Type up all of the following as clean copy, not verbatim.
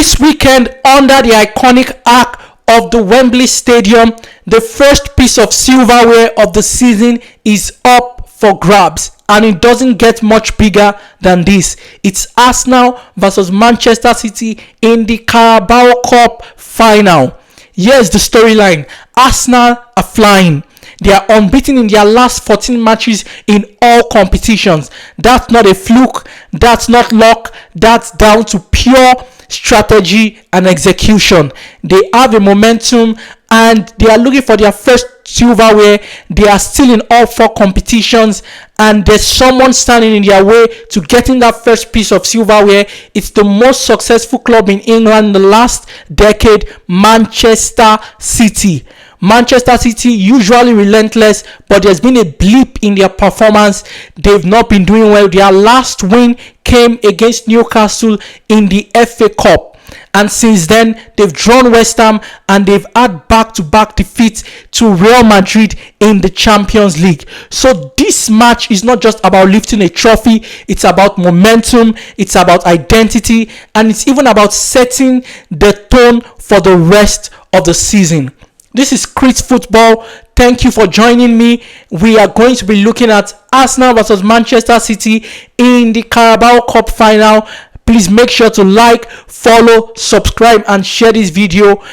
This weekend, under the iconic arc of the Wembley Stadium, the first piece of silverware of the season is up for grabs, and it doesn't get much bigger than this. It's Arsenal versus Manchester City in the Carabao Cup Final. Here's the storyline. Arsenal are flying. They are unbeaten in their last 14 matches in all competitions. That's not a fluke. That's not luck. That's down to pure strategy and execution. They have a momentum and they are looking for their first silverware. They are still in all 4 competitions, and there's someone standing in their way to getting that first piece of silverware. It's the most successful club in England in the last decade, Manchester City. Manchester City, usually relentless, but there's been a blip in their performance. They've not been doing well. Their last win came against Newcastle in the FA Cup, and since then they've drawn West Ham and they've had back-to-back defeats to Real Madrid in the Champions League. So this match is not just about lifting a trophy, it's about momentum, it's about identity, and it's even about setting the tone for the rest of the season. This is Kreets Football. Thank you for joining me. We are going to be looking at Arsenal versus Manchester City in the Carabao Cup Final. Please make sure to like, follow, subscribe, and share this video.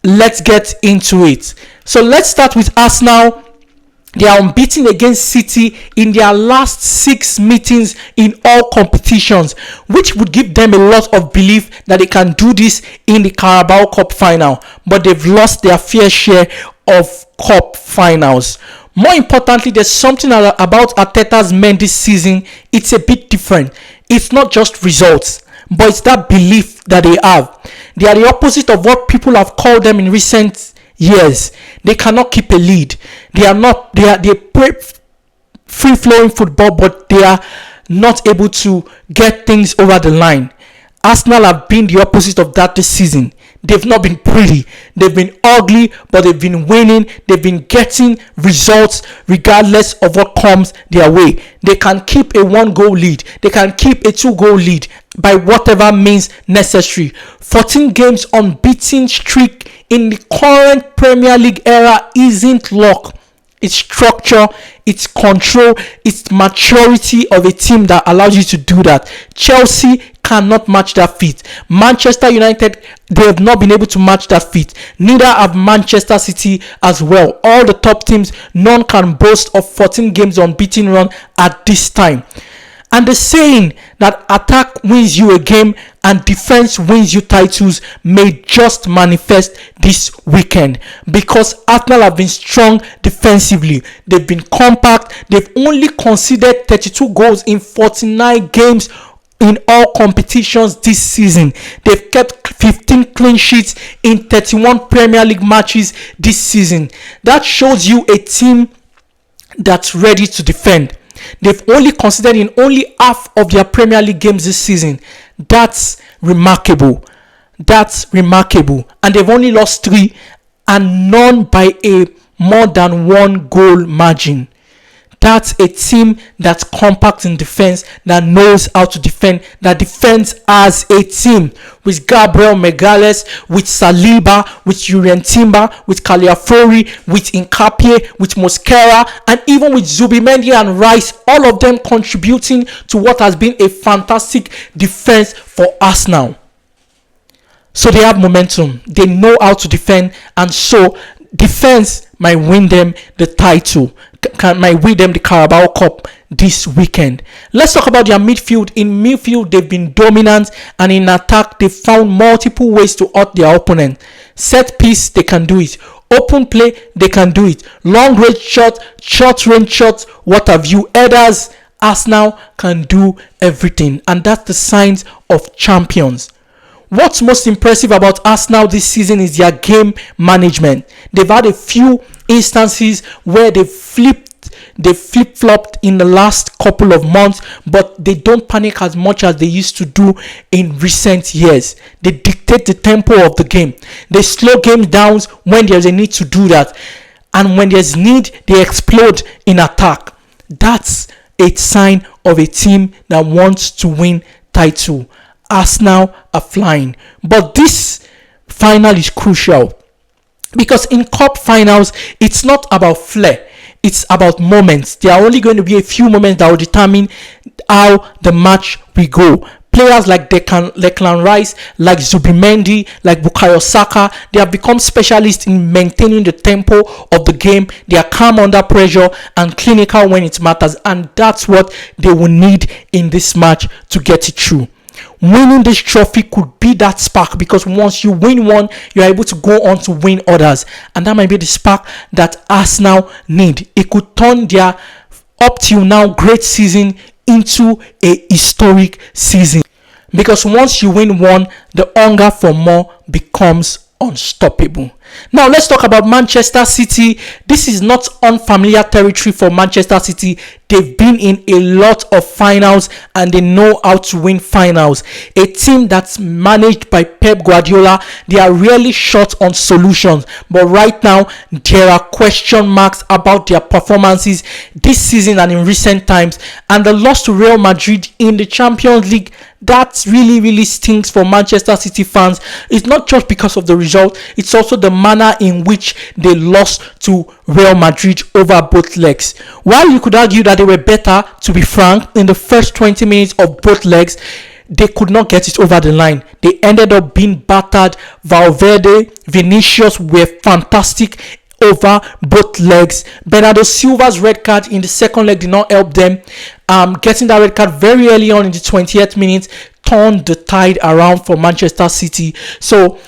Let's get into it. So let's start with Arsenal. They are unbeaten against City in their last 6 meetings in all competitions, which would give them a lot of belief that they can do this in the Carabao Cup Final. But they've lost their fair share of cup finals. More importantly, there's something about Arteta's men this season. It's a bit different. It's not just results, but it's that belief that they have. They are the opposite of what people have called them in recent years. They cannot keep a lead. They play free flowing football, but they are not able to get things over the line. Arsenal have been the opposite of that this season. They've not been pretty. They've been ugly, but they've been winning. They've been getting results regardless of what comes their way. They can keep a 1-goal lead. They can keep a 2-goal lead by whatever means necessary. 14 games unbeaten streak in the current Premier League era isn't luck. It's structure, it's control, it's maturity of a team that allows you to do that. Chelsea cannot match that feat. Manchester United, they have not been able to match that feat. Neither have Manchester City as well. All the top teams, none can boast of 14 games unbeaten run at this time. And the saying that attack wins you a game and defense wins you titles may just manifest this weekend, because Arsenal have been strong defensively. They've been compact. They've only conceded 32 goals in 49 games in all competitions this season. They've kept 15 clean sheets in 31 Premier League matches this season. That shows you a team that's ready to defend. They've only conceded in only half of their Premier League games this season. That's remarkable. And they've only lost 3, and none by a more than 1 goal margin. That's a team that's compact in defense, that knows how to defend, that defends as a team, with Gabriel Magalhaes, with Saliba, with Yurien Timber, with Caliafori, with Nkapie, with Mosquera, and even with Zubimendi and Rice, all of them contributing to what has been a fantastic defense for Arsenal. So they have momentum, they know how to defend, and so defense might win them the title, might win them the Carabao Cup this weekend. Let's talk about their midfield. In midfield, they've been dominant, and in attack, they've found multiple ways to hurt their opponent. Set piece, they can do it. Open play, they can do it. Long range shot, short range shots, what have you. Headers, Arsenal can do everything, and that's the signs of champions. What's most impressive about Arsenal this season is their game management. They've had a few instances where they flip-flopped in the last couple of months, but they don't panic as much as they used to do in recent years. They dictate the tempo of the game. They slow games down when there's a need to do that, and when there's need, they explode in attack. That's a sign of a team that wants to win title. Arsenal are flying. But this final is crucial because in cup finals, it's not about flair. It's about moments. There are only going to be a few moments that will determine how the match will go. Players like Declan Rice, like Zubimendi, like Bukayo Saka, they have become specialists in maintaining the tempo of the game. They are calm under pressure and clinical when it matters, and that's what they will need in this match to get it through. Winning this trophy could be that spark, because once you win one, you're able to go on to win others, and that might be the spark that Arsenal need. It could turn their up till now great season into a historic season, because once you win one, the hunger for more becomes unstoppable. Now let's talk about Manchester City. This is not unfamiliar territory for Manchester City. They've been in a lot of finals and they know how to win finals. A team that's managed by Pep Guardiola, they are really short on solutions. But right now, there are question marks about their performances this season and in recent times. And the loss to Real Madrid in the Champions League, that really stinks for Manchester City fans. It's not just because of the result, it's also the manner in which they lost to Real Madrid over both legs. While you could argue that they were better, to be frank, in the first 20 minutes of both legs, they could not get it over the line. They ended up being battered. Valverde, Vinicius were fantastic over both legs. Bernardo Silva's red card in the second leg did not help them. Getting that red card very early on in the 20th minute turned the tide around for Manchester City. So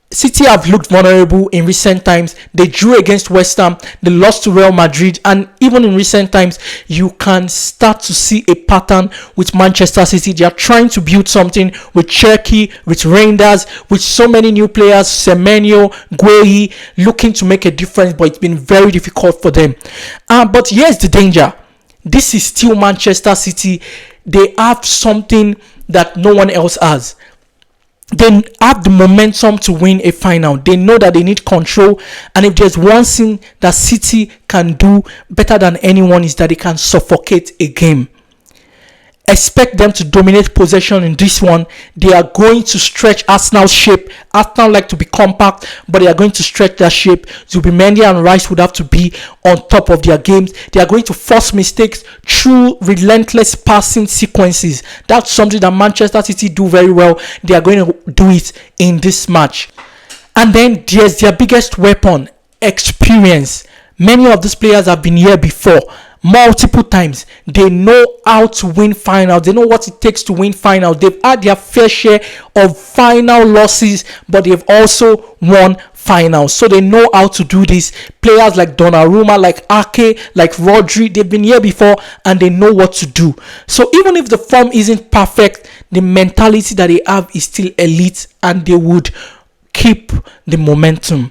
City have looked vulnerable in recent times. They drew against West Ham, they lost to Real Madrid, and even in recent times, you can start to see a pattern with Manchester City. They are trying to build something with Cherki, with Reinders, with so many new players, Semenyo, Guehi, looking to make a difference, but it's been very difficult for them. But here's the danger. This is still Manchester City. They have something that no one else has. They have the momentum to win a final. They know that they need control, and if there's one thing that City can do better than anyone, is that they can suffocate a game. Expect them to dominate possession in this one. They are going to stretch Arsenal's shape. Arsenal like to be compact, but they are going to stretch their shape. Zubimendi and Rice would have to be on top of their games. They are going to force mistakes through relentless passing sequences. That's something that Manchester City do very well. They are going to do it in this match. And then there's their biggest weapon, experience. Many of these players have been here before. Multiple times. They know how to win finals. They know what it takes to win finals. They've had their fair share of final losses, but they've also won finals. So they know how to do this. Players like Donnarumma, like Ake, like Rodri, they've been here before and they know what to do. So even if the form isn't perfect, the mentality that they have is still elite, and they would keep the momentum.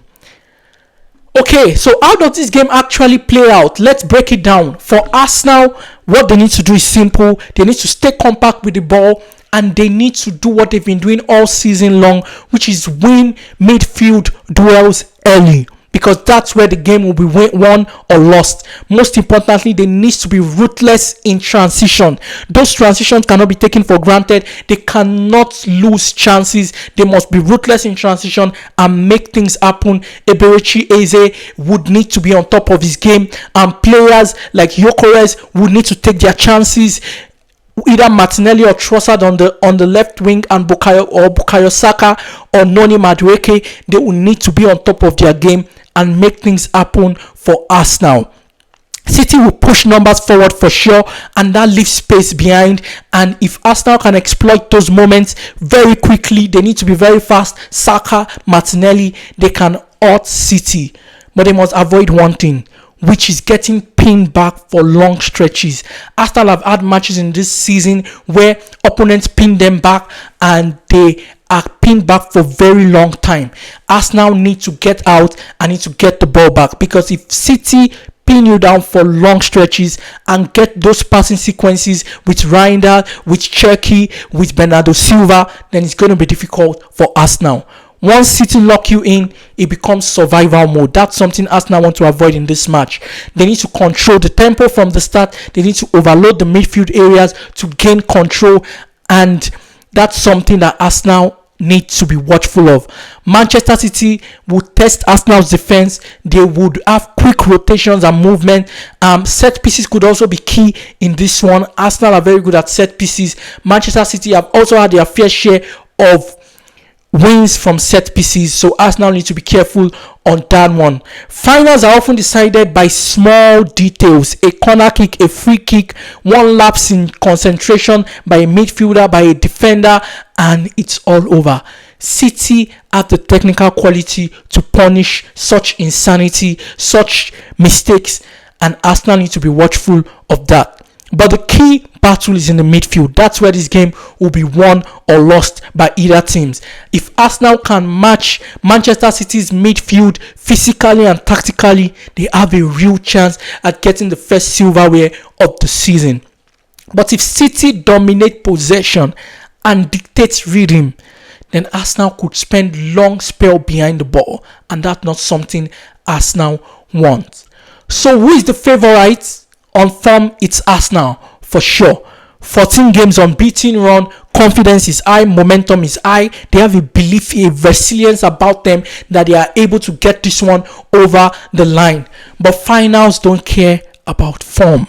Okay, so how does this game actually play out? Let's break it down. For Arsenal, what they need to do is simple. They need to stay compact with the ball, and they need to do what they've been doing all season long, which is win midfield duels early, because that's where the game will be won or lost. Most importantly, they need to be ruthless in transition. Those transitions cannot be taken for granted. They cannot lose chances. They must be ruthless in transition and make things happen. Eberechi Eze would need to be on top of his game, and players like Gyökeres would need to take their chances. Either Martinelli or Trossard on the left wing, and Bukayo Saka or Noni Madueke, they will need to be on top of their game and make things happen for Arsenal. City will push numbers forward for sure, and that leaves space behind. And if Arsenal can exploit those moments very quickly, they need to be very fast. Saka, Martinelli, they can hurt City, but they must avoid one thing, which is getting pinned back for long stretches. Arsenal have had matches in this season where opponents pin them back and they are pinned back for very long time. Arsenal need to get out and need to get the ball back, because if City pin you down for long stretches and get those passing sequences with Reinders, with Cherki, with Bernardo Silva, then it's going to be difficult for Arsenal. Once City lock you in, it becomes survival mode. That's something Arsenal want to avoid in this match. They need to control the tempo from the start. They need to overload the midfield areas to gain control, and That's something that Arsenal need to be watchful of. Manchester City would test Arsenal's defense. They would have quick rotations and movement. Set pieces could also be key in this one. Arsenal are very good at set pieces. Manchester City have also had their fair share of wins from set pieces, so Arsenal need to be careful on that one. Finals are often decided by small details: a corner kick, a free kick, one lapse in concentration by a midfielder, by a defender, and it's all over. City have the technical quality to punish such insanity, such mistakes, and Arsenal need to be watchful of that. But the key battle is in the midfield. That's where this game will be won or lost by either teams. If Arsenal can match Manchester City's midfield physically and tactically, they have a real chance at getting the first silverware of the season. But if City dominate possession and dictate rhythm, then Arsenal could spend long spell behind the ball, and that's not something Arsenal wants. So who is the favourite? On form, it's Arsenal for sure. 14 games unbeaten run, confidence is high, momentum is high. They have a belief, a resilience about them that they are able to get this one over the line. But finals don't care about form.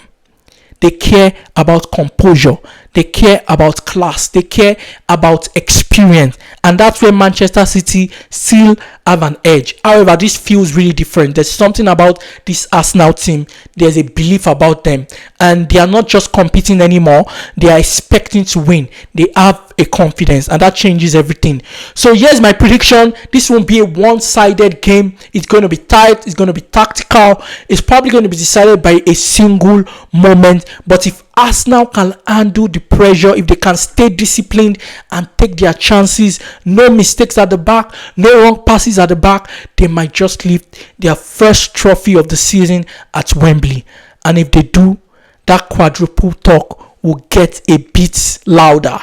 They care about composure. They care about class. They care about experience. And that's where Manchester City still have an edge. However, this feels really different. There's something about this Arsenal team. There's a belief about them. And they are not just competing anymore. They are expecting to win. They have a confidence. And that changes everything. So here's my prediction. This won't be a one-sided game. It's going to be tight. It's going to be tactical. It's probably going to be decided by a single moment. But if Arsenal can handle the pressure, if they can stay disciplined and take their chances, no mistakes at the back, no wrong passes at the back, they might just lift their first trophy of the season at Wembley. And if they do, that quadruple talk will get a bit louder.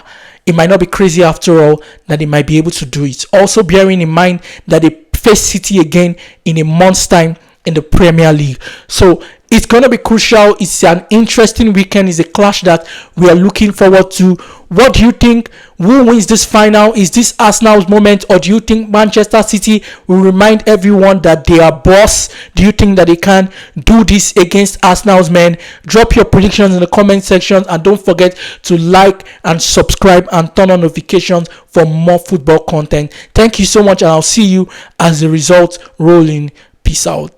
It might not be crazy after all that they might be able to do it. Also bearing in mind that they face City again in a month's time in the Premier League. So it's going to be crucial. It's an interesting weekend. It's a clash that we are looking forward to. What do you think? Who wins this final? Is this Arsenal's moment, or do you think Manchester City will remind everyone that they are boss? Do you think that they can do this against Arsenal's men? Drop your predictions in the comment section, and don't forget to like and subscribe and turn on notifications for more football content. Thank you so much, and I'll see you as the results roll in. Peace out.